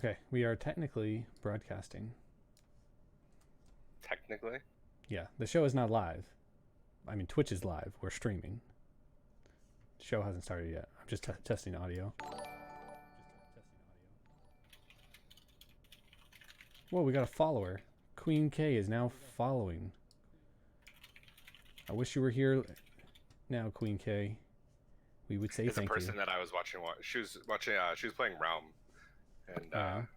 Okay, we are technically broadcasting. Technically? Yeah, the show is not live. I mean, Twitch is live. We're streaming. The show hasn't started yet. I'm just testing audio. Whoa, we got a follower. Queen K is now following. I wish you were here now, Queen K. We would say It's a thank you. person that I was watching. She was watching. She was playing Realm, and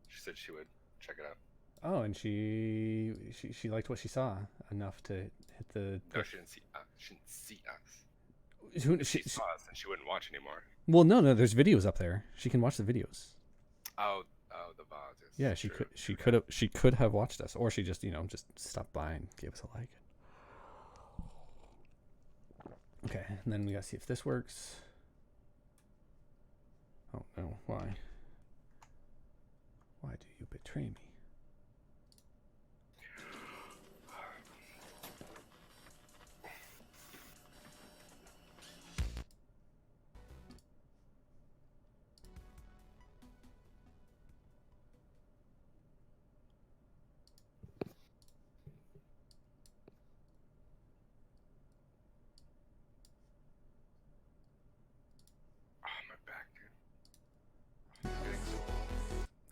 she said she would check it out. Oh, and she liked what she saw enough to hit the. No, she didn't see. She didn't see us. If she saw us, and she wouldn't watch anymore. Well, no, there's videos up there. She can watch the videos. Oh, the VODs. Yeah, she could have watched us, or she just just stopped by and gave us a like. Okay, and then we gotta see if this works. Oh no, why? Why do you betray me?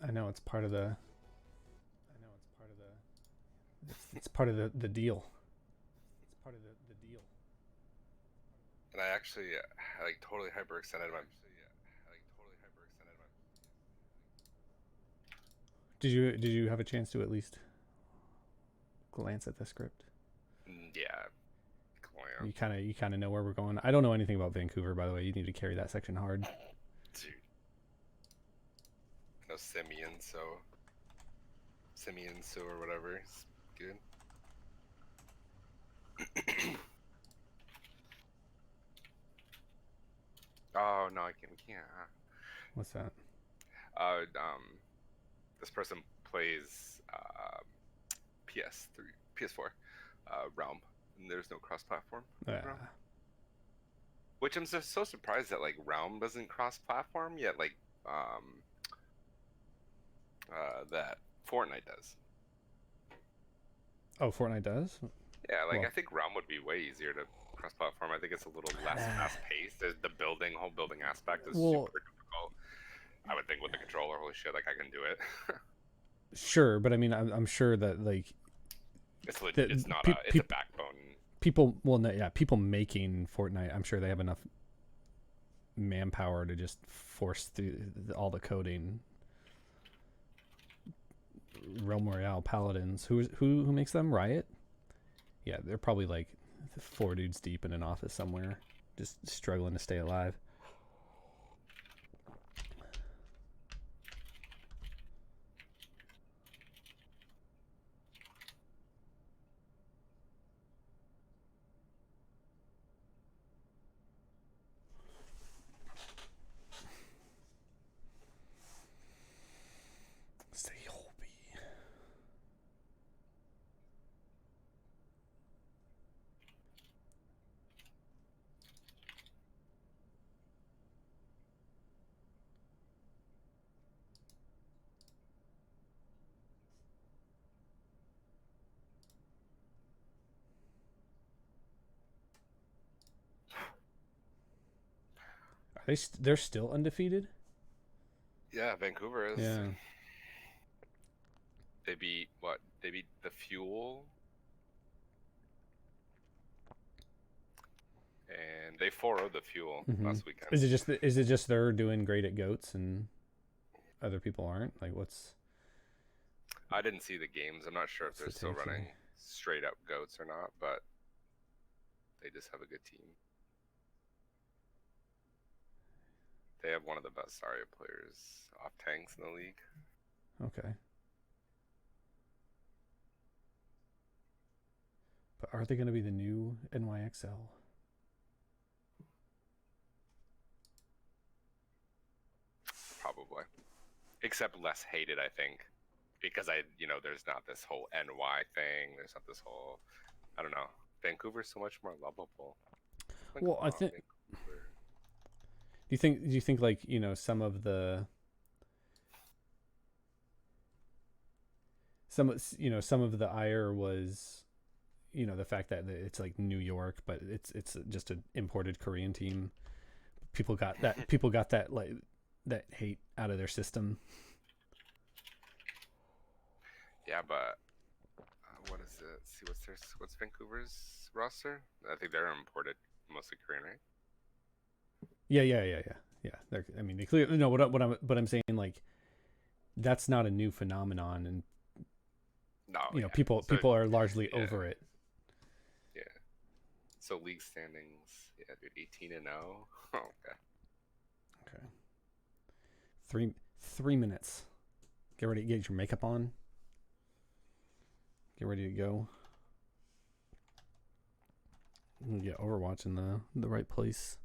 I know it's part of the. It's part of the deal. It's part of the deal. And I actually like totally hyperextended my. Did you have a chance to at least glance at the script? Yeah. You kind of know where we're going. I don't know anything about Vancouver, by the way. You need to carry that section hard. Dude. No Simeon, or whatever. It's good. Oh no, we can't. What's that? This person plays PS4, Realm, and there's no cross-platform. Which I'm just so surprised that like Realm doesn't cross-platform yet. Like that Fortnite does. Oh, Fortnite does? Yeah, like I think Realm would be way easier to cross-platform. I think it's a little less fast-paced. There's the whole building aspect is super difficult. I would think with the controller, holy shit, like I can do it. Sure, but I mean, I'm sure that like it's legit, it's not it's a backbone. People, people making Fortnite, I'm sure they have enough manpower to just force through all the coding. Realm Royale Paladins, who makes them? Riot? Yeah, they're probably like 4 dudes deep in an office somewhere, just struggling to stay alive. They're still undefeated? Yeah, Vancouver is. Yeah. They beat what? They beat the Fuel. And they 4-0'd the Fuel last weekend. Is it just they're doing great at goats and other people aren't? Like what's? I didn't see the games. I'm not sure if they're still running straight up goats or not, but they just have a good team. They have one of the best Zarya players off tanks in the league. Okay. But are they going to be the new NYXL? Probably. Except less hated, I think. Because there's not this whole NY thing. There's not this whole, I don't know. Vancouver's so much more lovable. Like, well, I think. Vancouver. Do you think like some of the some of the ire was, the fact that it's like New York, but it's just an imported Korean team. People got that like that hate out of their system. Yeah, but what is it? See, what's Vancouver's roster? I think they're imported, mostly Korean, right? Yeah. I mean, they clearly no. What I'm saying, like, that's not a new phenomenon, and No, people are largely over it. Yeah. So league standings, yeah, dude, 18-0. Oh, okay. Okay. 3 minutes. Get ready. Get your makeup on. Get ready to go. Get Overwatch in the right place.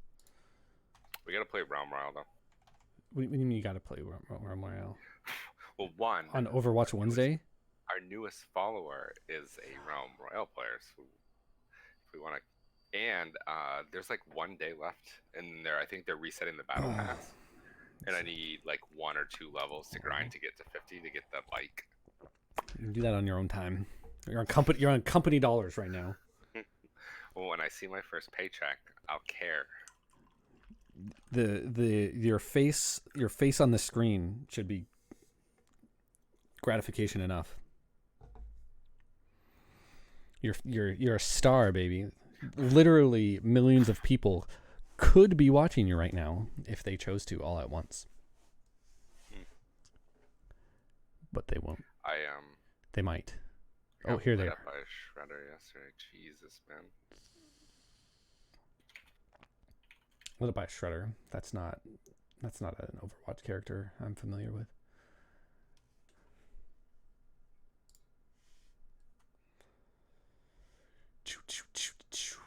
We gotta play Realm Royale though. What do you mean you gotta play Realm Royale? Well, one on Overwatch Wednesday. Our newest follower is a Realm Royale player, so if we want to, and there's like 1 day left, and I think they're resetting the battle pass, and I need like 1 or 2 levels to grind to get to 50 to get the bike. You can do that on your own time. You're on company dollars right now. Well, when I see my first paycheck, I'll care. Your face on the screen should be gratification enough. You're a star, baby. Literally millions of people could be watching you right now if they chose to all at once. But they won't. They might. Oh, here they are. By a shredder yesterday. Jesus, man. Lit up by a shredder. That's not an Overwatch character I'm familiar with. Choo, choo, choo, choo.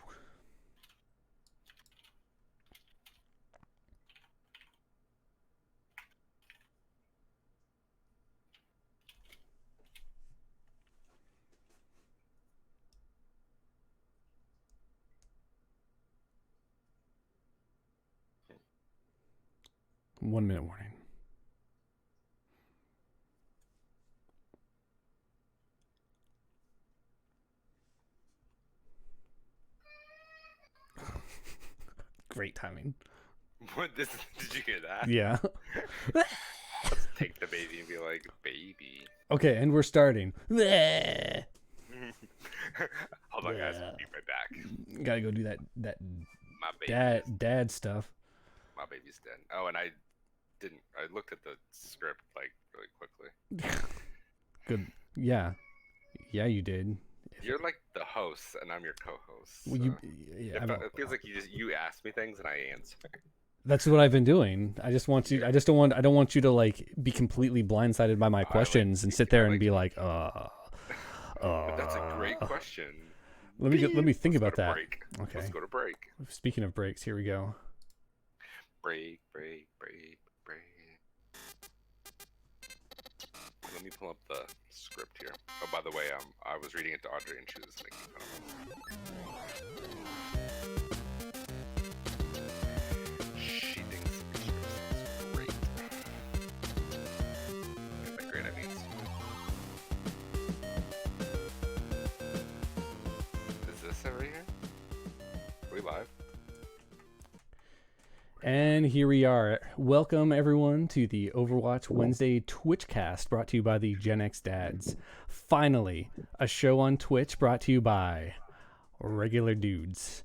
One minute warning. Great timing. What? Did you hear that? Yeah. Let's take the baby and be like, baby. Okay, and we're starting. Hold on, guys. I'll be right back. Gotta go do that My baby. dad stuff. My baby's dead. Oh, and I looked at the script like really quickly. Good. Yeah, you did. You're like the host, and I'm your co-host. So. Well, It feels like you ask me things and I answer. That's what I've been doing. I just want you. I don't want you to like be completely blindsided by my questions and sit there and be like, That's a great question. Let me think about that. Break. Okay. Let's go to break. Speaking of breaks, here we go. Break. Let me pull up the script here. Oh, by the way, I was reading it to Audrey and she was making fun of me. She thinks the script sounds great. By great, I mean is this it right here? Are we live? And here we are. Welcome, everyone, to the Overwatch Wednesday TWITCHCAST, brought to you by the Gen X Dads. Finally, a show on Twitch brought to you by regular dudes.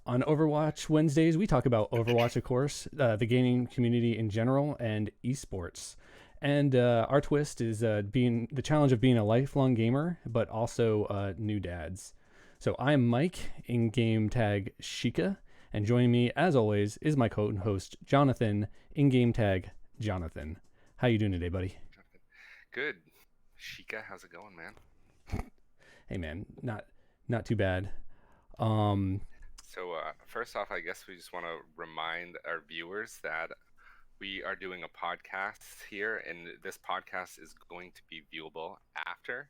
On Overwatch Wednesdays, we talk about Overwatch, of course, the gaming community in general, and esports. And our twist is being the challenge of being a lifelong gamer, but also new dads. So I'm Mike, in-game tag Sheikah. And joining me, as always, is my co-host, Jonathan, in-game tag Jonathan. How you doing today, buddy? Good. Sheikah, how's it going, man? Hey, man, not too bad. So first off, I guess we just want to remind our viewers that we are doing a podcast here, and this podcast is going to be viewable after.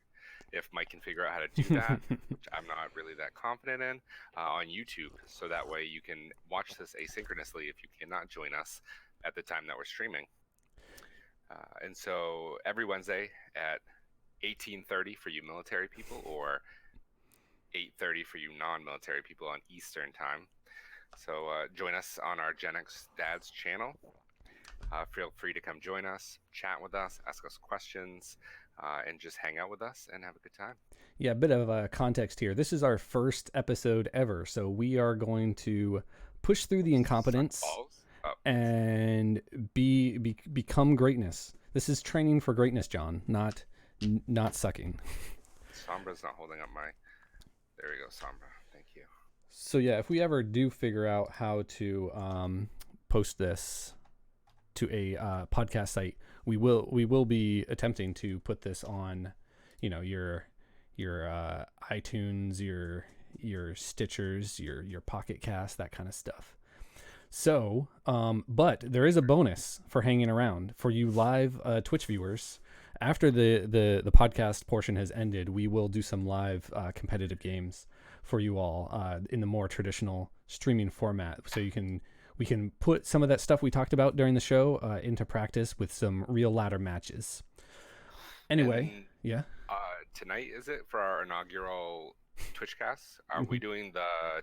If Mike can figure out how to do that, which I'm not really that confident in, on YouTube. So that way you can watch this asynchronously if you cannot join us at the time that we're streaming. And so every Wednesday at 18:30 for you military people, or 8:30 for you non-military people on Eastern time. So join us on our Gen X Dads channel. Feel free to come join us, chat with us, ask us questions, and just hang out with us and have a good time. Yeah, a bit of context here. This is our first episode ever, so we are going to push through the incompetence and become greatness. This is training for greatness, John, not sucking. Sombra's not holding up my... There we go, Sombra. Thank you. So yeah, if we ever do figure out how to post this to a podcast site, we will be attempting to put this on, your iTunes, your Stitchers, your Pocket Cast, that kind of stuff. So, but there is a bonus for hanging around for you live Twitch viewers. After the podcast portion has ended, we will do some live competitive games for you all in the more traditional streaming format. So we can put some of that stuff we talked about during the show into practice with some real ladder matches. Anyway, yeah. Tonight, is it, for our inaugural TwitchCast? Are we doing the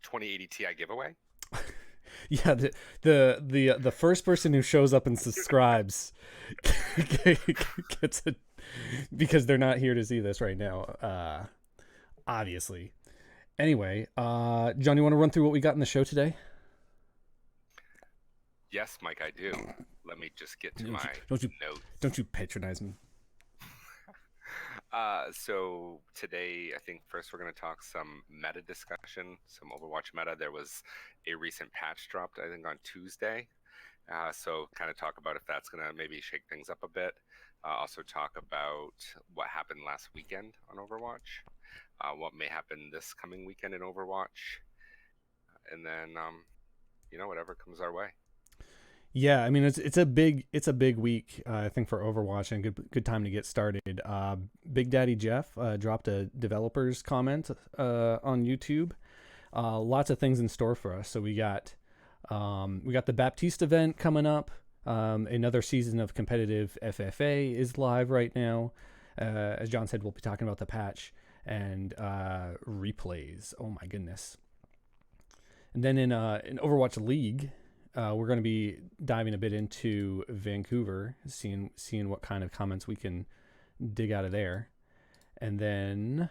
2080 Ti giveaway? Yeah, the first person who shows up and subscribes gets it, because they're not here to see this right now, obviously. Anyway, John, you want to run through what we got in the show today? Yes, Mike, I do. Let me just get to notes. Don't you patronize me. So today, I think first we're going to talk some meta discussion, some Overwatch meta. There was a recent patch dropped, I think, on Tuesday. So kind of talk about if that's going to maybe shake things up a bit. Also talk about what happened last weekend on Overwatch, what may happen this coming weekend in Overwatch, and then, whatever comes our way. Yeah, I mean it's a big week, I think, for Overwatch, and good time to get started. Big Daddy Jeff dropped a developer's comment on YouTube. Lots of things in store for us. So we got the Baptiste event coming up. Another season of competitive FFA is live right now. As John said, we'll be talking about the patch and replays. Oh my goodness! And then in Overwatch League, we're going to be diving a bit into Vancouver, seeing what kind of comments we can dig out of there. And then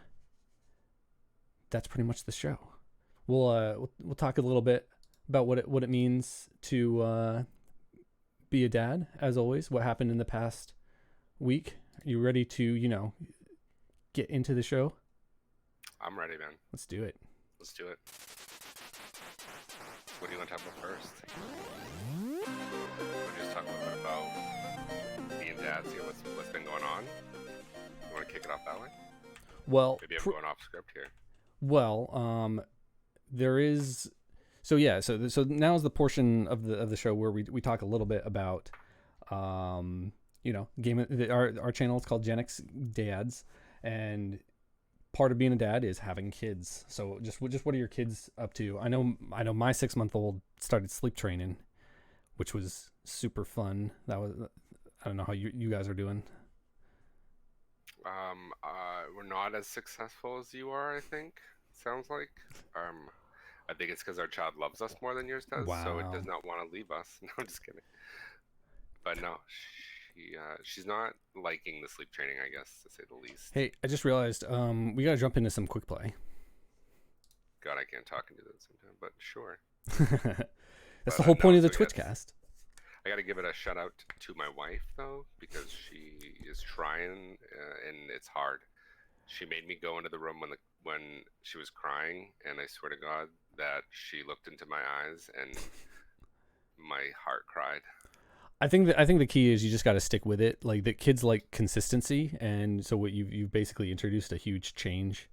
that's pretty much the show. We'll talk a little bit about what it means to be a dad, as always, what happened in the past week. Are you ready to, get into the show? I'm ready, man. Let's do it. What do you want to talk about first? We'll just talk a little bit about being dads, see what's been going on. You want to kick it off that way? Well, maybe I'm going off script here. Well, there is. So yeah, so now is the portion of the show where we talk a little bit about, game. Our channel is called Gen X Dads, and part of being a dad is having kids. So just what are your kids up to? I know my 6-month-old started sleep training, which was super fun. That was, I don't know how you guys are doing. We're not as successful as you are, I think. Sounds like. I think it's because our child loves us more than yours does. Wow. So it does not want to leave us. No, I'm just kidding. But no, she's not liking the sleep training, I guess, to say the least. Hey, I just realized we got to jump into some quick play. God, I can't talk into that sometimes, but sure. That's the whole point of the TwitchCast. I got to give it a shout out to my wife, though, because she is trying, and it's hard. She made me go into the room when she was crying, and I swear to God that she looked into my eyes and my heart cried. I think the key is you just got to stick with it. Like, the kids like consistency, and so what you've basically introduced a huge change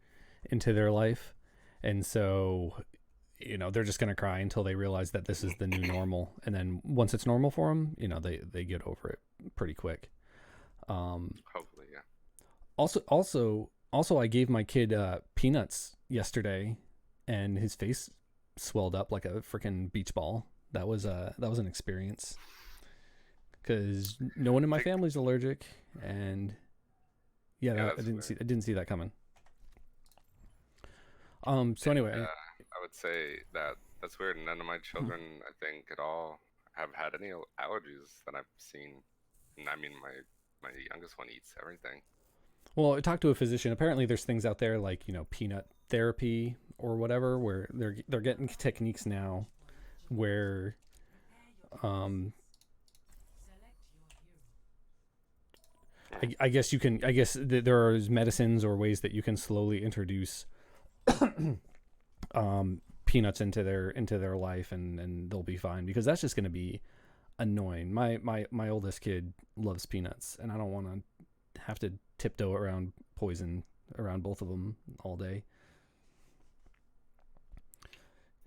into their life, and so they're just gonna cry until they realize that this is the new normal, and then once it's normal for them, they get over it pretty quick. Hopefully, yeah. Also, I gave my kid peanuts yesterday, and his face swelled up like a freaking beach ball. That was an experience. Because no one in my family's allergic, and Yeah, I that's didn't weird. see. I didn't see that coming. So And anyway, I would say that that's weird. None of my children, I think, at all have had any allergies that I've seen. And I mean, my youngest one eats everything. well, I talked to a physician. Apparently, there's things out there like peanut therapy or whatever, where they're getting techniques now where um I guess you can. I guess there are medicines or ways that you can slowly introduce peanuts into their life, and they'll be fine, because that's just going to be annoying. My oldest kid loves peanuts, and I don't want to have to tiptoe around poison around both of them all day.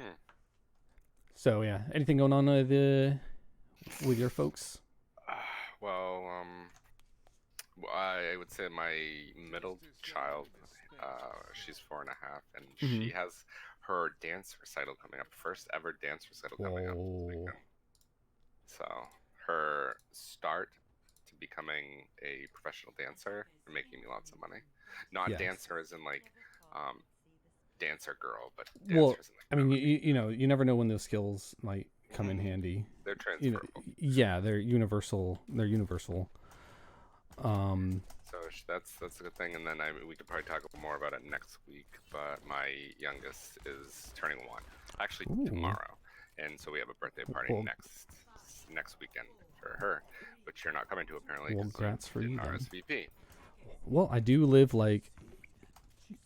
Hmm. So yeah, anything going on with your folks? Well, I would say my middle child, she's 4.5, and Mm-hmm. she has her dance recital coming up. First ever dance recital coming up this Whoa. weekend. So her start to becoming a professional dancer and making me lots of money. Not Yes. dancer as in like dancer girl, but Well, dancers in like I mean, melody. you never know when those skills might come in handy. They're transferable. Yeah, they're universal. They're universal. So that's a good thing. And then we could probably talk more about it next week. But my youngest is turning 1, actually Ooh. tomorrow, and so we have a birthday party Well, next weekend for her. But you're not coming to apparently well, because congrats for you didn't then. RSVP. Well, I do live like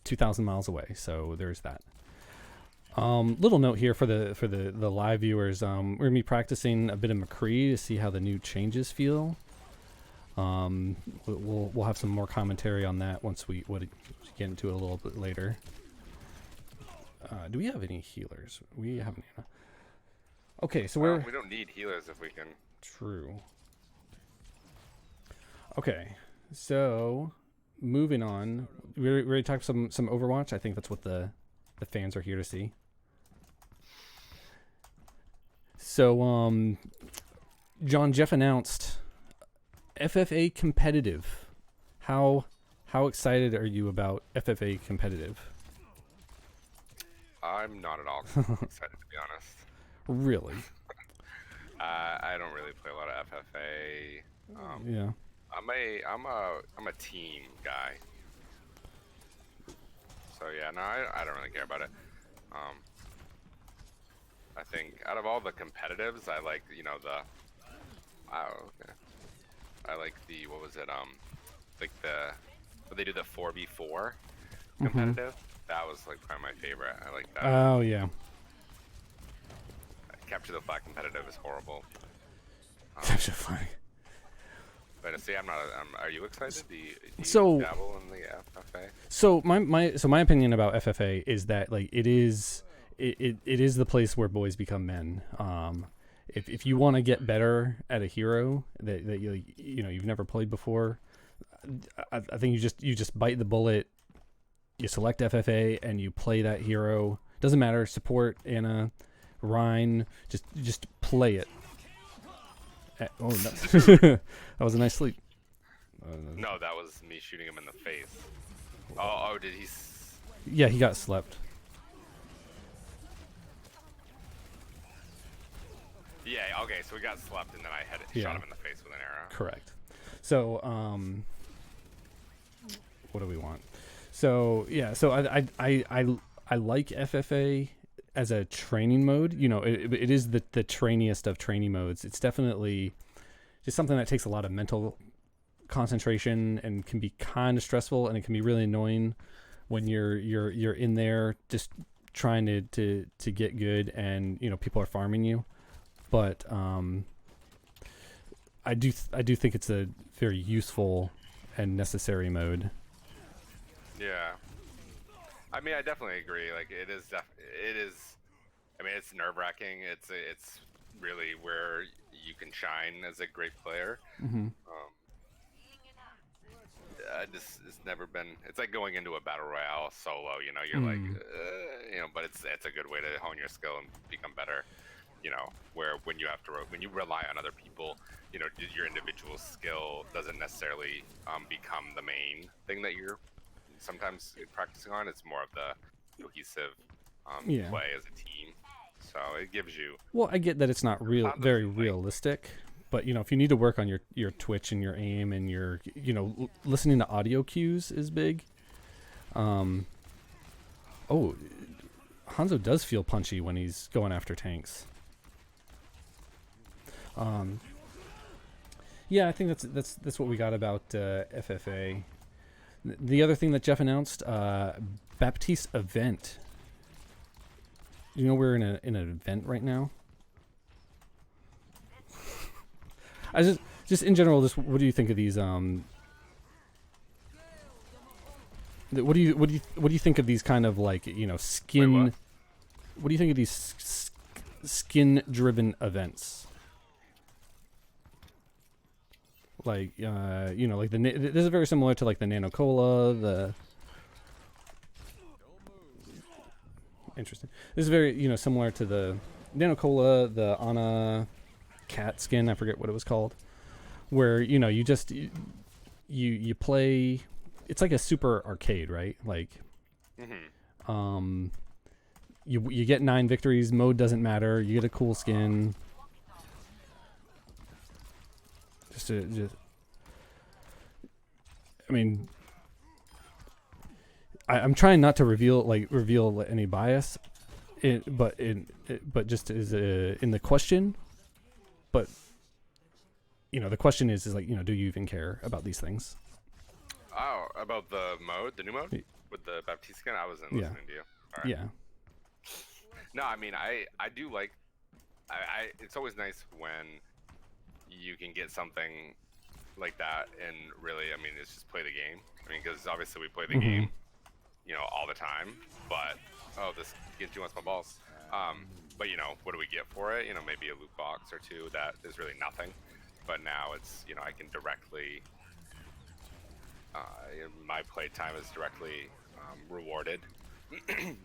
2,000 miles away, so there's that. Little note here for the live viewers. We're gonna be practicing a bit of McCree to see how the new changes feel. We'll have some more commentary on that once we get into it a little bit later. Do we have any healers? We haven't. Okay, so We don't need healers if we can. True. Okay, so moving on. We already talked some Overwatch. I think that's what the fans are here to see. So, John, Jeff announced FFA competitive. How excited are you about FFA competitive? I'm not at all excited, to be honest. Really? I don't really play a lot of FFA. Yeah. I'm a team guy. So yeah, no, I don't really care about it. I think out of all the competitives, I like I like the what was it like when they do the 4v4 competitive. That was like probably my favorite. I like that. Oh yeah. Capture the flag competitive is horrible. Capture the flag. But see, I'm not. Are you excited? Do you So dabble in the FFA? So my opinion about FFA is that like it is the place where boys become men. If you want to get better at a hero that you've never played before, I think you just bite the bullet. You select FFA and you play that hero. Doesn't matter, support, Anna, Rhine. Just play it. Oh, no. That was a nice sleep. No, that was me shooting him in the face. Oh, did he? Yeah, he got slept. Yeah, okay, so we got slept, and then I shot him in the face with an arrow. Correct. So, what do we want? So, yeah, so I like FFA as a training mode. It is the trainiest of training modes. It's definitely just something that takes a lot of mental concentration and can be kind of stressful, and it can be really annoying when you're in there just trying to get good, and people are farming you. But I do think it's a very useful and necessary mode. Yeah, I mean, I definitely agree. Like, it is. I mean, it's nerve-wracking. It's really where you can shine as a great player. Mm-hmm. It's never been. It's like going into a battle royale solo. You're like, but it's a good way to hone your skill and become better. Where when you rely on other people your individual skill doesn't necessarily become the main thing that you're sometimes practicing on. It's more of the cohesive play as a team. So it gives you. Well, I get that it's not very realistic, but if you need to work on your twitch and your aim and your listening to audio cues is big. Oh, Hanzo does feel punchy when he's going after tanks. Yeah, I think that's what we got about FFA. The other thing that Jeff announced, Baptiste event. We're in an event right now. I just in general, what do you think of these? What do you think of these kind of like skin? Wait, what do you think of these skin-driven events? Like like this is very similar to like the Nano Cola, interesting. This is very similar to the Nano Cola, the Ana cat skin. I forget what it was called. Where you just you play. It's like a super arcade, right? Like, you get 9 victories. Mode doesn't matter. You get a cool skin. I mean, I'm trying not to reveal any bias, but just as in the question. But the question is like do you even care about these things? Oh, about the new mode with the Baptiste skin. I wasn't listening to you. All right. Yeah. No, I mean I do like. It's always nice when you can get something like that and really, I mean, it's just play the game. I mean, because obviously we play the game, all the time. But this gives you wants my balls. But what do we get for it? Maybe a loot box or two that is really nothing. But now it's I can directly. My playtime is directly rewarded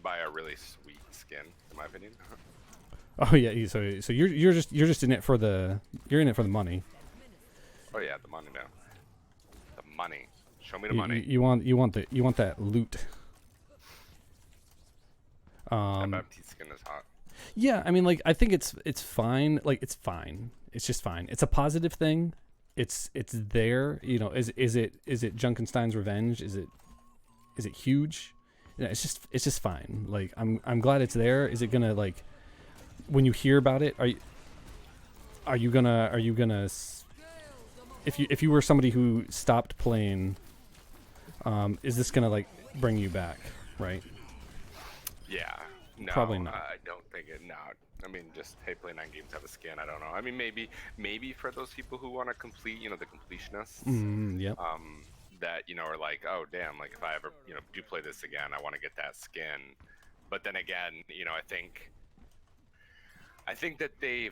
by a really sweet skin, in my opinion. Oh yeah, so you're just in it for the money. Oh yeah, the money now. The money. Show me the money. You want that loot. That Baptiste skin is hot. Yeah, I mean, like I think it's fine. Like it's fine. It's just fine. It's a positive thing. It's there. Is it Junkenstein's revenge? Is it huge? It's just fine. Like I'm glad it's there. Is it gonna like when you hear about it? Are you gonna if you were somebody who stopped playing, is this gonna like bring you back? Right? Yeah. No, probably not. I don't think it. No, I mean, just hey, play 9 games, have a skin. I don't know. I mean, maybe for those people who want to complete, the completionists. Yep. That are like, oh damn, like if I ever do play this again, I want to get that skin. But then again, I think that they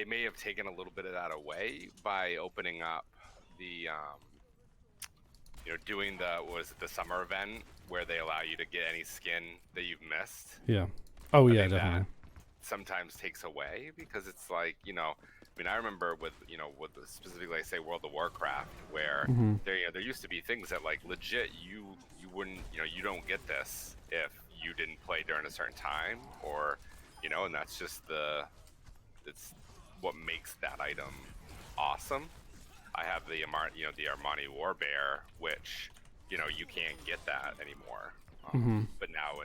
may have taken a little bit of that away by opening up the doing the summer event where they allow you to get any skin that you've missed. Yeah. Oh yeah, definitely. definitely. Sometimes takes away because it's like I mean, I remember with specifically, like, say, World of Warcraft, where there used to be things that like legit you wouldn't you don't get this if you didn't play during a certain time, or and that's just it's what makes that item awesome. I have the the Armani Warbear, which you can't get that anymore. But now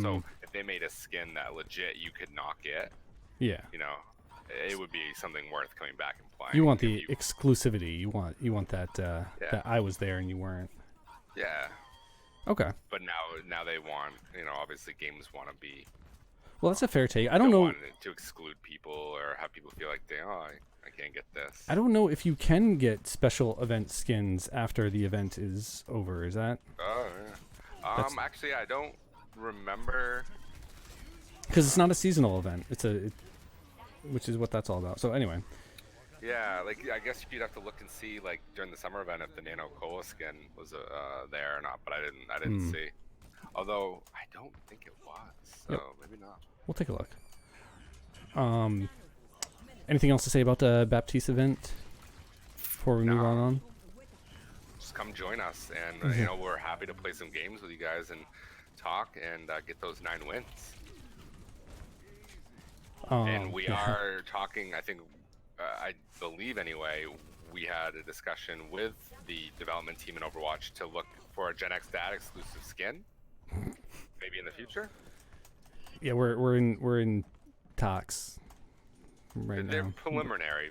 so if they made a skin that legit you could not get, it would be something worth coming back and playing. You want the exclusivity. You want that that I was there and you weren't. Yeah. Okay. But now they want obviously games want to be. Well, that's a fair take. I don't know to exclude people or have people feel like I can't get this. I don't know if you can get special event skins after the event is over. Is that? Oh yeah. Actually, I don't remember. Because it's not a seasonal event. Which is what that's all about. So anyway. Yeah, like I guess you'd have to look and see like during the summer event if the Nano Cola skin was there or not. But I didn't see. Although I don't think it was. So maybe not. We'll take a look. Anything else to say about the Baptiste event? before we move on? Just come join us, and you know, we're happy to play some games with you guys and talk and get those 9 wins. And we are talking, I think, I believe anyway, we had a discussion with the development team in Overwatch to look for a Gen X Dad exclusive skin, maybe in the future. Yeah, we're in talks right They're now. preliminary,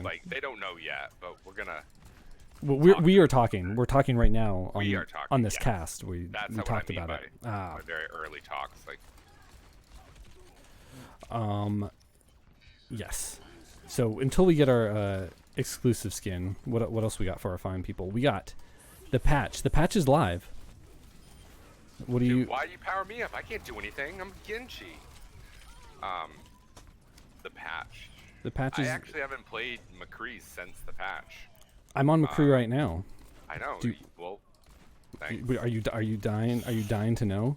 like they don't know yet, but we're gonna. Well, we are talking. We're talking right now on this yes. cast. We talked about by, it. By very early talks, like. Yes. So until we get our exclusive skin, what else we got for our fine people? We got the patch. The patch is live. What do you? Why you power me up? I can't do anything. I'm Genji. The patch. The patch is. I actually haven't played McCree since the patch. I'm on McCree right now. I know. Well, thanks. Are you dying? Are you dying to know?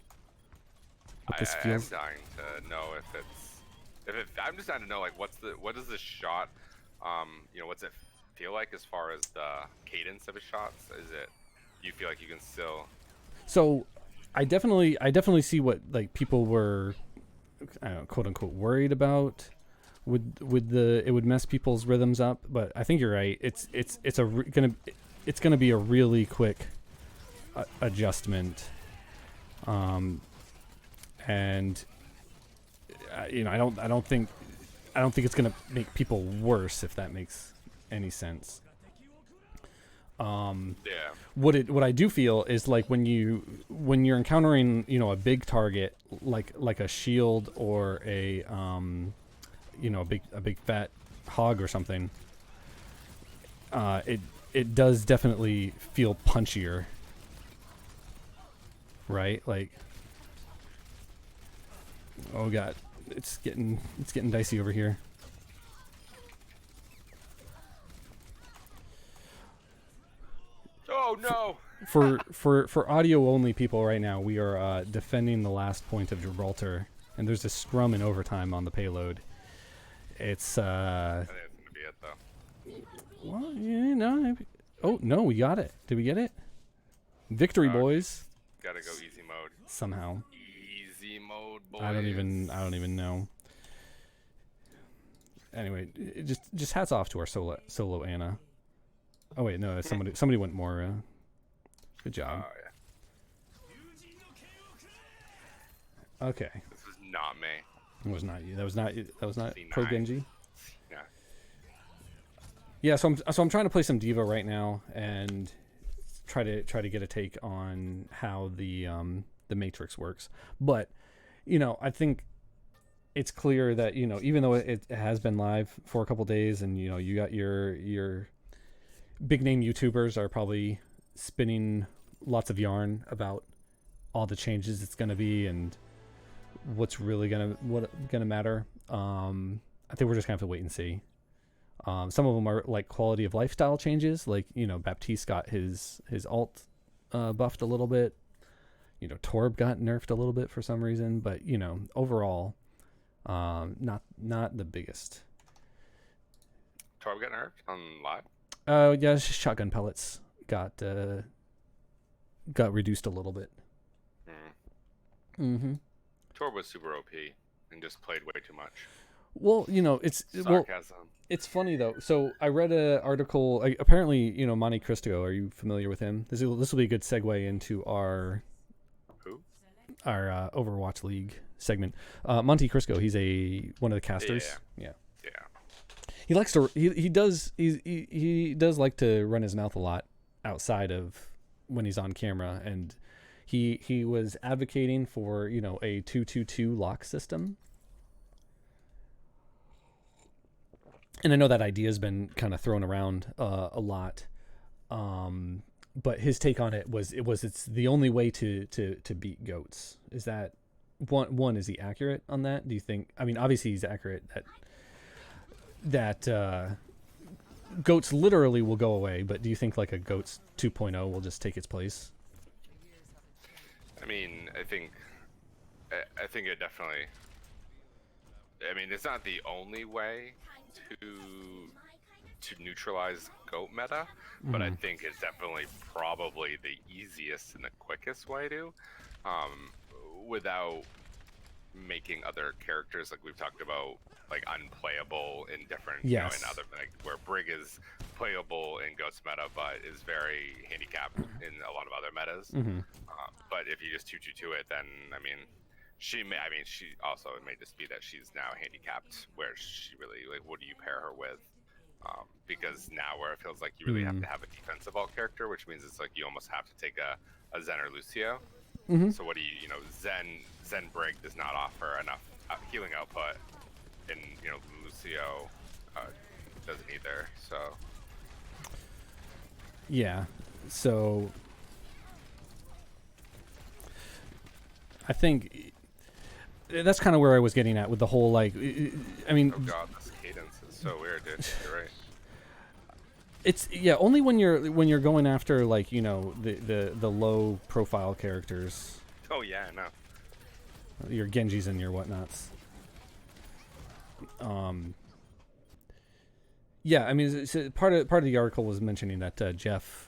What this feels? I'm dying to know if it's. I'm just dying to know, like, what is this shot? You know, what's it feel like as far as the cadence of his shots? Is it? Do you feel like you can still? So, I definitely see what like people were, I don't know, quote unquote worried about. It would mess people's rhythms up, but I think you're right. It's gonna be a really quick adjustment, and you know, I don't think it's gonna make people worse, if that makes any sense. Yeah. What I do feel is like when you're encountering, you know, a big target like a shield or a you know, a big fat hog or something, it does definitely feel punchier, right? Like, oh god, it's getting dicey over here. Oh no! For audio only people right now, we are defending the last point of Gibraltar, and there's a scrum in overtime on the payload. It's I think it's gonna be it though. well, you know. Oh no, we got it. Did we get it? Victory, boys. Gotta go easy mode. Somehow. Easy mode, boys. I don't even know. Anyway, just hats off to our solo Anna. Oh wait, no, somebody went more. Good job. Oh yeah. Okay. This was not me. It was not you. That was not C9. Pro Genji. Yeah. Yeah, so I'm trying to play some Diva right now and try to get a take on how the Matrix works. But you know, I think it's clear that, you know, even though it has been live for a couple days, and you know, you got your big name YouTubers are probably spinning lots of yarn about all the changes it's going to be and what's really gonna matter. I think we're just gonna have to wait and see. Some of them are like quality of lifestyle changes, like, you know, Baptiste got his ult buffed a little bit. You know, Torb got nerfed a little bit for some reason, but you know, overall, not the biggest. Torb got nerfed on live? Yeah, shotgun pellets got reduced a little bit. Mm-hmm. Torb was super OP and just played way too much. Well, you know, it's sarcasm. Well, it's funny though. So I read an article. Apparently, you know, Monte Cristo. Are you familiar with him? This will be a good segue into our Overwatch League segment. Monte Cristo. He's one of the casters. Yeah. He likes to. He does like to run his mouth a lot outside of when he's on camera, and he was advocating for, you know, a 2-2-2 lock system. And I know that idea has been kind of thrown around a lot, but his take on it was it's the only way to beat goats. Is that one? Is he accurate on that? Do you think? I mean, obviously he's accurate that goats literally will go away, but do you think like a goats 2.0 will just take its place? I mean, I think it definitely. I mean, it's not the only way to to neutralize goat meta, but I think it's definitely probably the easiest and the quickest way to, without making other characters, like we've talked about, like unplayable in different, you know, in other, like where Brig is playable in Ghost meta, but is very handicapped in a lot of other metas. But if you just 2-2-2 it, then I mean, she also, it may just be that she's now handicapped, where she really, like, what do you pair her with? Because now where it feels like you really have to have a defensive alt character, which means it's like you almost have to take a Zen or Lucio. So what do you know, Zen Brig does not offer enough healing output, and you know, Lucio doesn't either. So yeah, so I think that's kind of where I was getting at with the whole, like, I mean, oh god, this cadence is so weird, dude. You're right. It's only when you're going after, like, you know, the low profile characters. Oh yeah, no. Your Genjis and your whatnots. Yeah, I mean, part of the article was mentioning that Jeff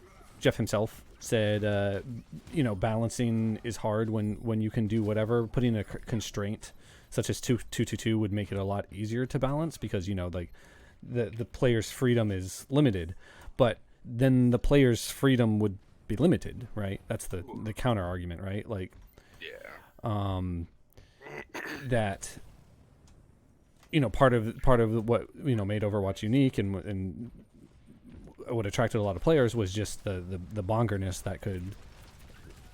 himself said, you know, balancing is hard when you can do whatever. Putting a constraint such as 2-2-2 would make it a lot easier to balance, because, you know, like, the player's freedom is limited, but then the player's freedom would be limited, right? That's the counter argument, right? Like, that, you know, part of what, you know, made Overwatch unique and what attracted a lot of players was just the bongerness that could,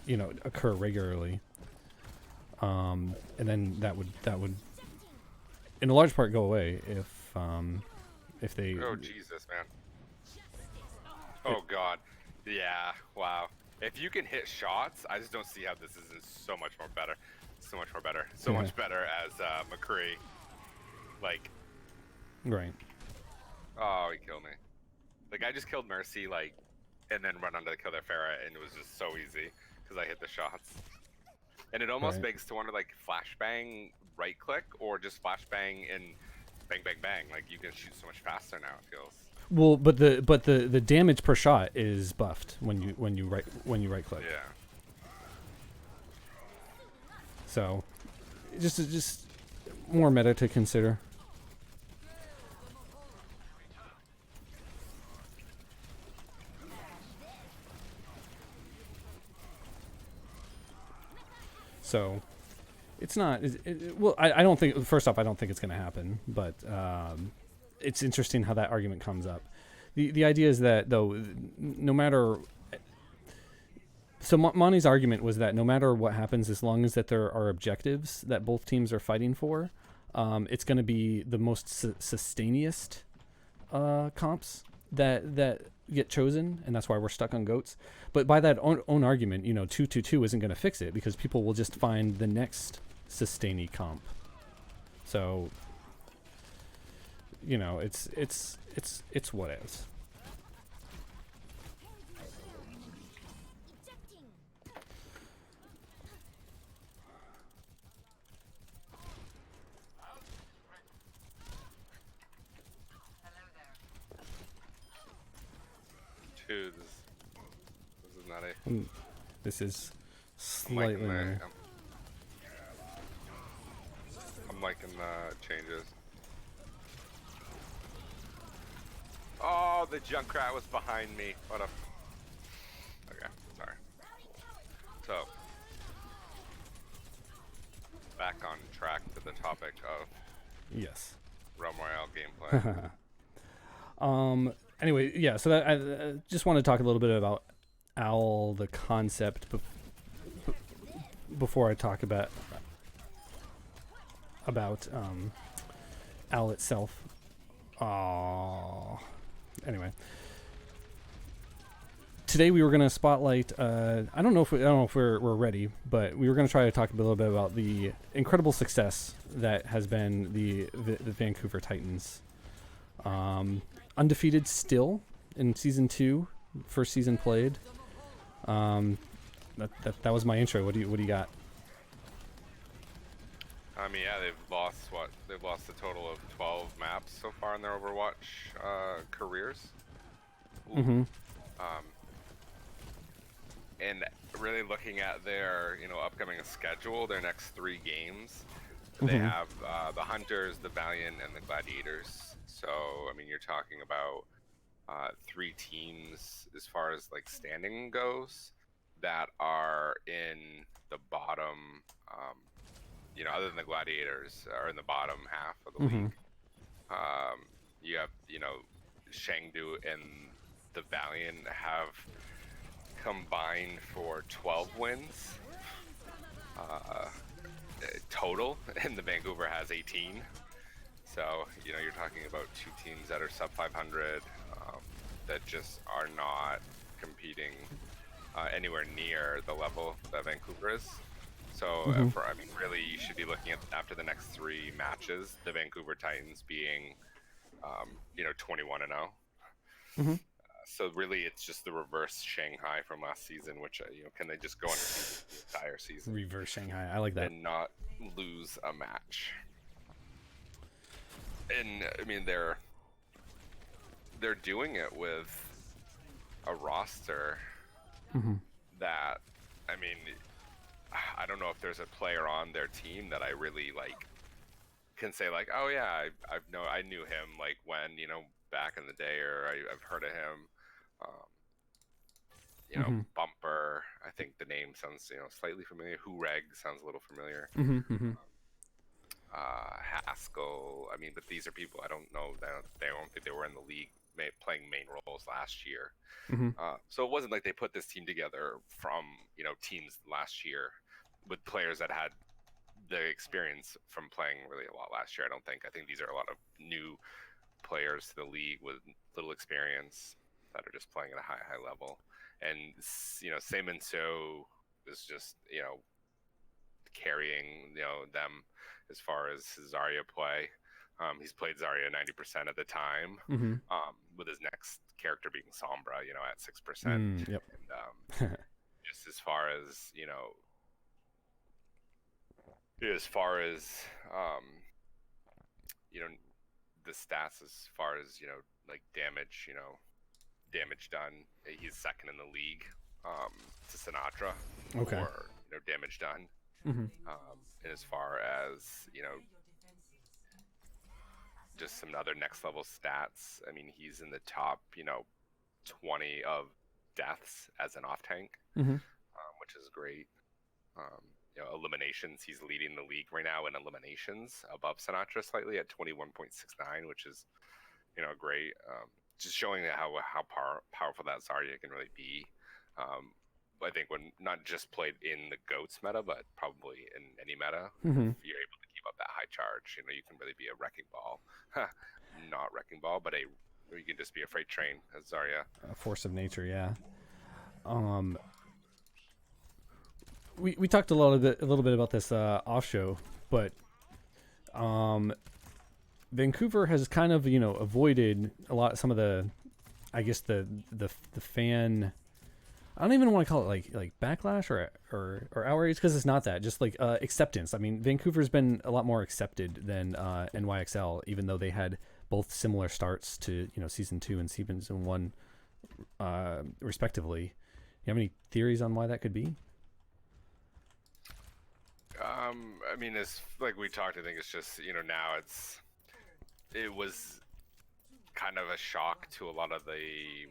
you know, occur regularly, and then that would in a large part go away if they... Oh, Jesus, man. Oh, God. Yeah, wow. If you can hit shots, I just don't see how this isn't so much more better. So much more better. So much better as McCree. Like... Right. Oh, he killed me. Like, I just killed Mercy, like, and then run onto the kill their Pharah, and it was just so easy, because I hit the shots. And it almost begs to wonder, like, flashbang right-click, or just flashbang and bang, bang, bang. Like, you can shoot so much faster now, it feels. Well, but the damage per shot is buffed when you right click. Yeah. So, just more meta to consider. So, it's not... well, I don't think... First off, I don't think it's going to happen, but it's interesting how that argument comes up. The idea is that, though, no matter... So Monty's argument was that no matter what happens, as long as that there are objectives that both teams are fighting for, it's going to be the most sustainiest comps that get chosen, and that's why we're stuck on goats. But by that own argument, you know, 2-2-2 isn't going to fix it, because people will just find the next sustainy comp. So, you know, it's what is. Dude, this is not a... This is slightly more. I'm liking the changes. Oh, the Junkrat was behind me. What a... Okay, sorry. So, back on track to the topic of... Yes. Realm Royale gameplay. Anyway, yeah, so that, I just want to talk a little bit about OWL, the concept, before I talk about OWL itself. Anyway, today we were going to spotlight. I don't know if we're ready, but we were going to try to talk a little bit about the incredible success that has been the Vancouver Titans. Undefeated still in season 2, first season played. That was my intro. What do you got? I mean, yeah, they've lost a total of 12 maps so far in their Overwatch careers. Ooh. Mm-hmm. And really looking at their, upcoming schedule, their next 3 games, they Mm-hmm. have the Hunters, the Valiant, and the Gladiators. So, I mean, you're talking about 3 teams as far as like standing goes that are in the bottom, other than the Gladiators, are in the bottom half of the Mm-hmm. league. You have, Shangdu and the Valiant have combined for 12 wins total, and the Vancouver has 18. So, you're talking about 2 teams that are sub 500 that just are not competing anywhere near the level that Vancouver is. So, Mm-hmm. really, you should be looking at after the next 3 matches, the Vancouver Titans being, 21-0. Mm-hmm. So really, it's just the reverse Shanghai from last season, which can they just go undefeated the entire season Reverse Shanghai. I like that. and not lose a match? And I mean, they're doing it with a roster Mm-hmm. that, I mean, I don't know if there's a player on their team that I really like can say like, oh yeah, I knew him like when back in the day, or I've heard of him. Mm-hmm. Bumper. I think the name sounds slightly familiar. Hureg sounds a little familiar. Mm-hmm. Mm-hmm. Haskell. I mean, but these are people I don't know that they don't think they were in the league playing main roles last year. Mm-hmm. So it wasn't like they put this team together from teams last year with players that had the experience from playing really a lot last year. I don't think. I think these are a lot of new players to the league with little experience that are just playing at a high level. And Seaman So is just carrying them as far as his Zarya play. He's played Zarya 90% of the time, Mm-hmm. with his next character being Sombra, at 6%. Yep. And just as far as the stats as far as like damage done, he's second in the league to Sinatra Okay. for damage done. Mm-hmm. And as far as just some other next level stats, I mean, he's in the top 20 of deaths as an off tank, Mm-hmm. which is great. Eliminations, he's leading the league right now in eliminations, above Sinatra slightly at 21.69, which is great. Just showing how powerful that Zarya can really be. I think when not just played in the GOATS meta, but probably in any meta, Mm-hmm. if you're able to keep up that high charge, you can really be a wrecking ball. Not wrecking ball, but you can just be a freight train as Zarya. A force of nature, yeah. We talked a little bit about this off show, but Vancouver has kind of avoided some of the, I guess the fan. I don't even want to call it like backlash or outrage, because it's not that. Just like acceptance. I mean, Vancouver's been a lot more accepted than NYXL, even though they had both similar starts to season 2 and season 1, respectively. You have any theories on why that could be? I mean, it's like we talked. I think it's just now it was kind of a shock to a lot of the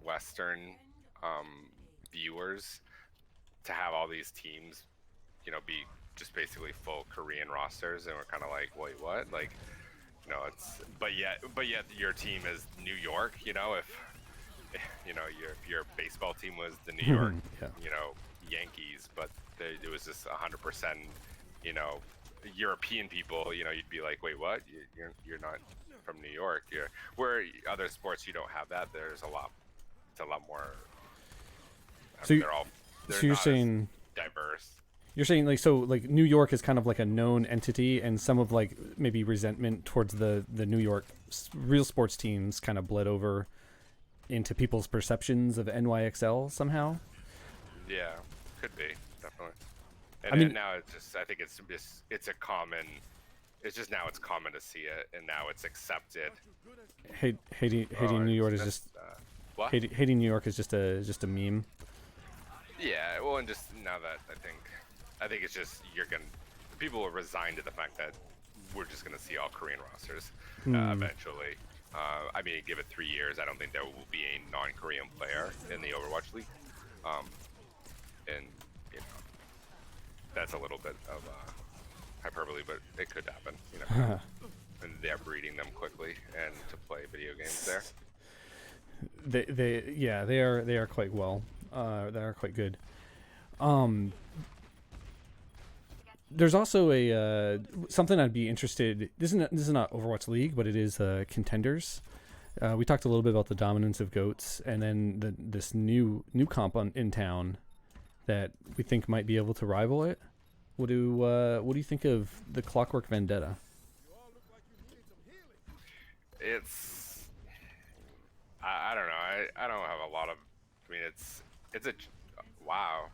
Western viewers to have all these teams, be just basically full Korean rosters, and we're kind of like, wait, what? Like, it's but yet your team is New York. If your baseball team was the New York, Yeah. Yankees, but it was just 100%, European people. You'd be like, wait, what? You're not from New York. Where other sports you don't have that. There's a lot. It's a lot more. So They're you're not saying as diverse. You're saying like New York is kind of like a known entity, and some of like maybe resentment towards the New York real sports teams kind of bled over into people's perceptions of NYXL somehow. Yeah, could be, definitely. And I mean, now it's just, I think it's a common, it's just now it's common to see it, and now it's accepted. hating New York is just what? hating New York is just a meme. Yeah, well, and just now that I think it's just people are resigned to the fact that we're just gonna see all Korean rosters eventually. I mean, give it 3 years, I don't think there will be a non-Korean player in the Overwatch League. And you know, that's a little bit of hyperbole, but it could happen. You know, and they're breeding them quickly and to play video games there. They are quite well. They are quite good. There's also a something I'd be interested. This is not Overwatch League, but it is Contenders. We talked a little bit about the dominance of goats, and then this new comp in town that we think might be able to rival it. What do you think of the Clockwork Vendetta? It's I don't know. I don't have a lot of. I mean, it's a wow.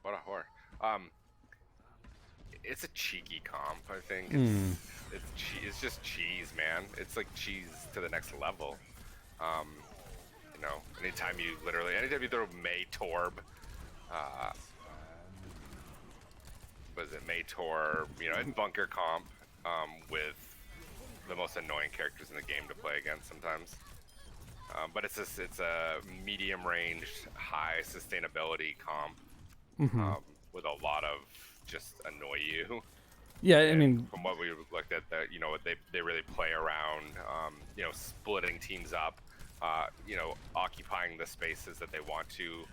What a whore. It's a cheeky comp. I think it's just cheese, man. It's like cheese to the next level. You know, anytime you throw May Torb, was it May Torb? You know, it's bunker comp with the most annoying characters in the game to play against sometimes. But it's a medium-ranged, high sustainability comp with a lot of just annoy you. Yeah, and I mean, from what we looked at, that you know, they really play around, you know, splitting teams up, you know, occupying the spaces that they want to,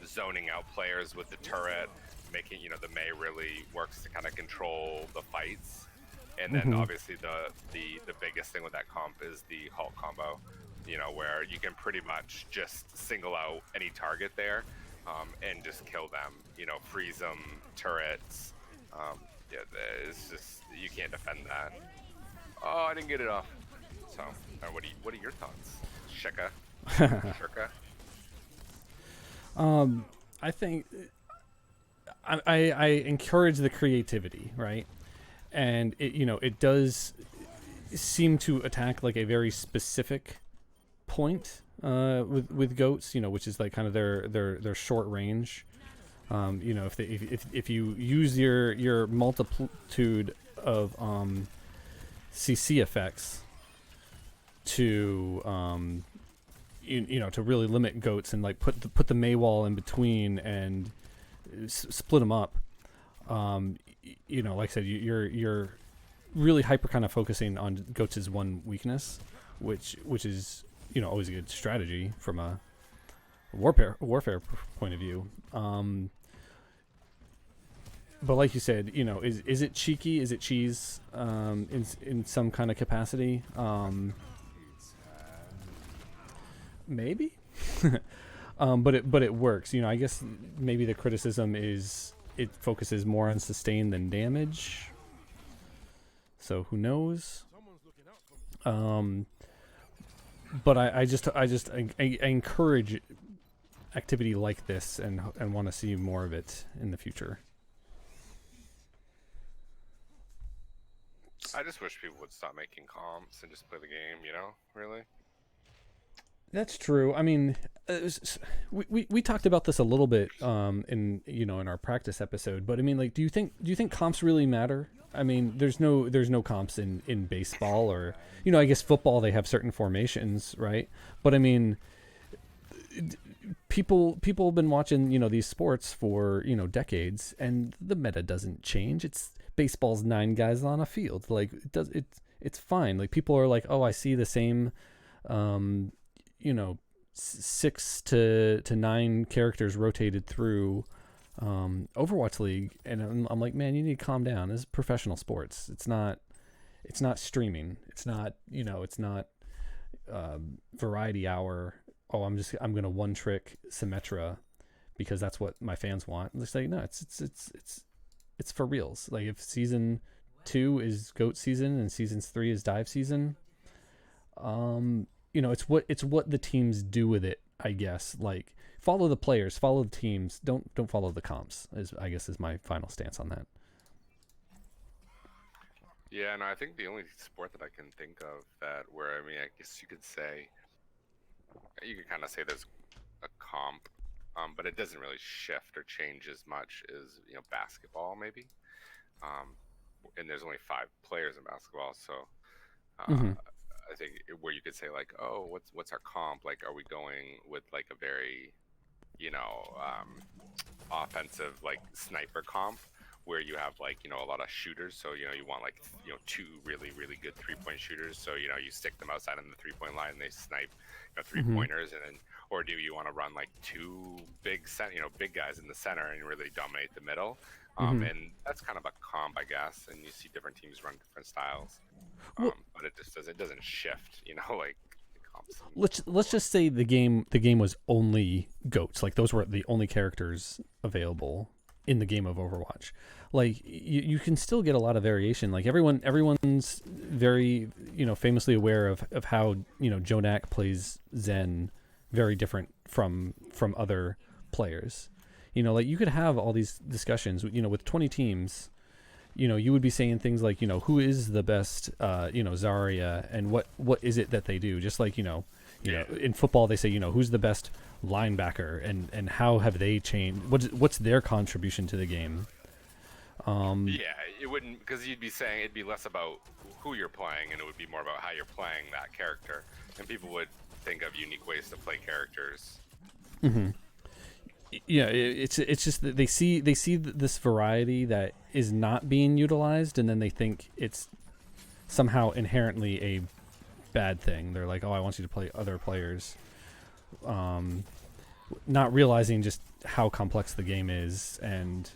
zoning out players with the turret, making, you know, the Mei really works to kind of control the fights. And then obviously the biggest thing with that comp is the Hulk combo, you know, where you can pretty much just single out any target there, and just kill them, you know, freeze them, turrets. Yeah, it's just, you can't defend that. Oh, I didn't get it off. So, what are your thoughts, Sheka? Shirka? I think I encourage the creativity, right? And it does seem to attack like a very specific point with goats, which is like kind of their short range. If you use your multitude of CC effects to to really limit goats and like put the Mei wall in between and split them up. Like I said, you're really hyper kind of focusing on goats' one weakness, which is always a good strategy from a warfare point of view. But like you said, is it cheeky? Is it cheese? In some kind of capacity? Maybe. But it works. I guess maybe the criticism is it focuses more on sustain than damage. So who knows? But I encourage activity like this and want to see more of it in the future. I just wish people would stop making comps and just play the game, really. That's true. I mean, we talked about this a little bit in our practice episode, but I mean, like, do you think comps really matter? I mean, there's no comps in baseball, or I guess football, they have certain formations, right? But I mean, people have been watching these sports for decades, and the meta doesn't change. It's baseball's 9 guys on a field. Like, it's fine. Like, people are like, oh, I see the same 6 to 9 characters rotated through Overwatch League, and I'm like, man, you need to calm down. This is professional sports. It's not streaming. It's not it's not variety hour. Oh, I'm gonna one trick Symmetra because that's what my fans want. It's like, no, it's for reals. Like, if season 2 is GOAT season and season 3 is dive season, it's what the teams do with it, I guess. Like, follow the players, follow the teams. Don't follow the comps. I guess is my final stance on that. Yeah, no, I think the only sport that I can think of where I mean, I guess you could kind of say there's a comp, but it doesn't really shift or change as much as basketball maybe. And there's only 5 players in basketball, so I think where you could say like, oh, what's our comp? Like, are we going with like a very offensive like sniper comp, where you have like a lot of shooters, so you want like 2 really good 3-point shooters, so you stick them outside on the 3-point line and they snipe 3-pointers, and then, or do you want to run like 2 big big guys in the center and really dominate the middle? And that's kind of a comp, I guess, and you see different teams run different styles, but it doesn't shift, like the comps. Let's just say the game was only goats, like those were the only characters available in the game of Overwatch. Like you can still get a lot of variation. Like everyone's very famously aware of how JUN19 plays Zen very different from other players. Like you could have all these discussions with 20 teams. You would be saying things like who is the best Zarya, and what is it that they do, just like in football they say who's the best linebacker, and how have they changed, what's their contribution to the game. It wouldn't, because you'd be saying it'd be less about who you're playing and it would be more about how you're playing that character, and people would think of unique ways to play characters. Yeah, it's just that they see this variety that is not being utilized, and then they think it's somehow inherently a bad thing. They're like, oh, I want you to play other players, not realizing just how complex the game is, and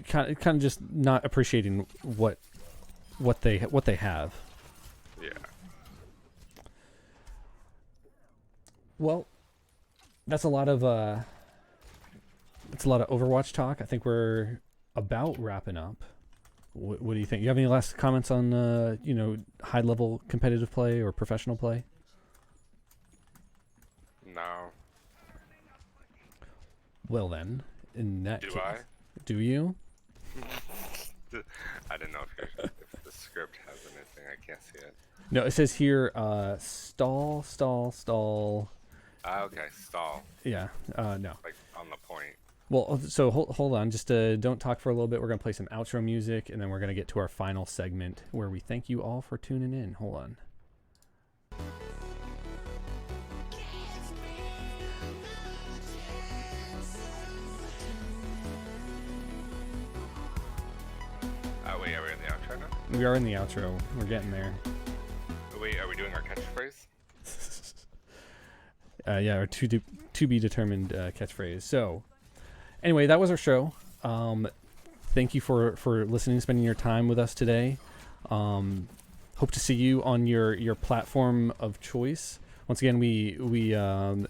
kind of just not appreciating what they have. Yeah. Well, that's a lot of Overwatch talk. I think we're about wrapping up. What do you think? You have any last comments on high level competitive play or professional play? No. Well then, in that case, do you? I didn't know if the script has anything. I can't see it. No, it says here stall. Okay, stall. Yeah, no. Like on the point. Well, so hold on. Just don't talk for a little bit. We're going to play some outro music, and then we're going to get to our final segment where we thank you all for tuning in. Hold on. Wait, are we in the outro now? We are in the outro. We're getting there. Wait, are we doing our catchphrase? Yeah, our to be determined catchphrase. So, anyway, that was our show. Thank you for listening, spending your time with us today. Hope to see you on your platform of choice. Once again, we will be on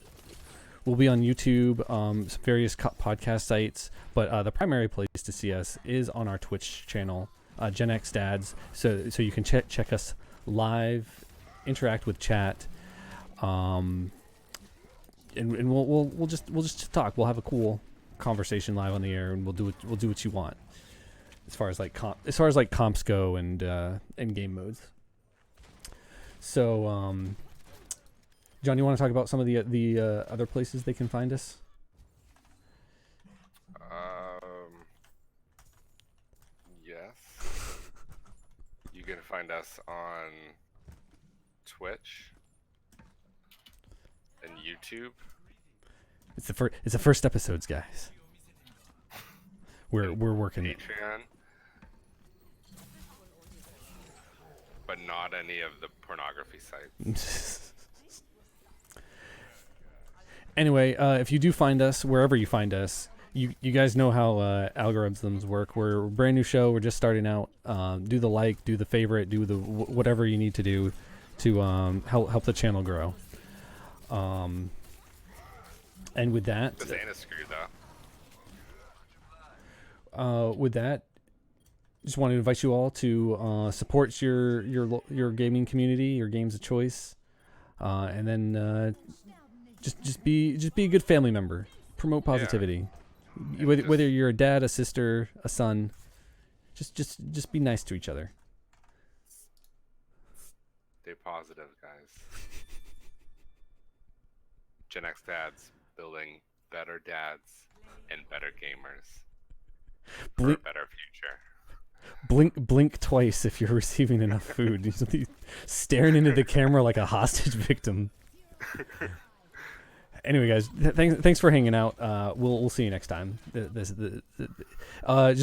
YouTube, some various podcast sites, but the primary place to see us is on our Twitch channel, GenX Dads. So you can check us live, interact with chat. And we'll just talk. We'll have a cool conversation live on the air, and we'll do what you want as far as like comps go and game modes. So, John, you want to talk about some of the other places they can find us? Yes. You can find us on Twitch and YouTube. It's the first episodes, guys. We're working. Patreon, but not any of the pornography sites. Anyway, if you do find us, wherever you find us, you guys know how algorithms work. We're a brand new show. We're just starting out. Do the like, do the favorite, do the whatever you need to do to help the channel grow. And with that, This ain't a screw with that, just want to invite you all to support your gaming community, your games of choice, and then Just be a good family member. Promote positivity. And Whether you're a dad, a sister, a son, just be nice to each other. Stay positive, guys. Gen X dads building better dads and better gamers for a better future. Blink twice if you're receiving enough food. You should be staring into the camera like a hostage victim. Anyway, guys, thanks for hanging out. We'll see you next time. Just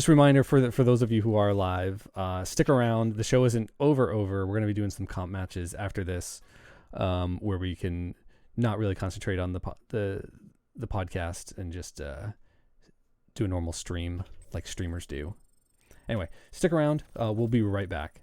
a reminder for those of you who are live, stick around. The show isn't over. We're going to be doing some comp matches after this, where we can not really concentrate on the podcast and just do a normal stream like streamers do. Anyway, stick around. We'll be right back.